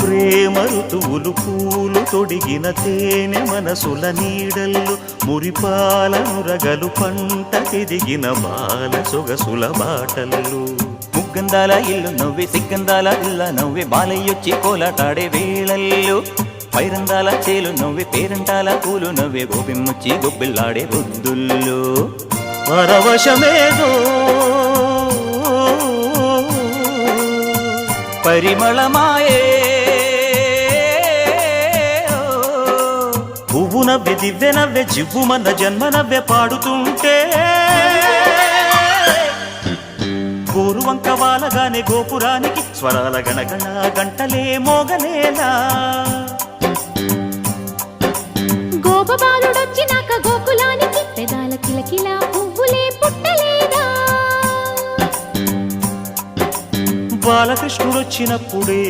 ప్రేమ ఋతువులు పూలు తొడిగిన తేనె మనసుల నీడల్లు మురిపాలనురగలు పంట ఎదిగిన బాల సొగసుల బాటల్లు ముగ్గందాల ఇల్లు నవ్వే సిగ్గందాల ఇల్ల నవ్వే బాలయ్యొచ్చి కోలాటాడే వేళల్లో పైరందాల చేలు నవ్వే పేరంటాల పూలు నవ్వే గోపిమ్ముచ్చి గొబ్బిల్లాడే బొద్దుల్లో పరవశమేదో పరిమళమాయే పువ్వు నవ్వే దివ్వె నవ్వే జివ్వుమన్న జన్మ నవ్వే పాడుతుంటే గోరువంక వాలగానే గోపురానికి స్వరాల గణగణ గంటలే మోగనేలా గోపబాలుడొచ్చినాక గోకులానికి పెదాల కిలకిలా పువ్వులే పుట్టలేదా బాలకృష్ణుడొచ్చినప్పుడే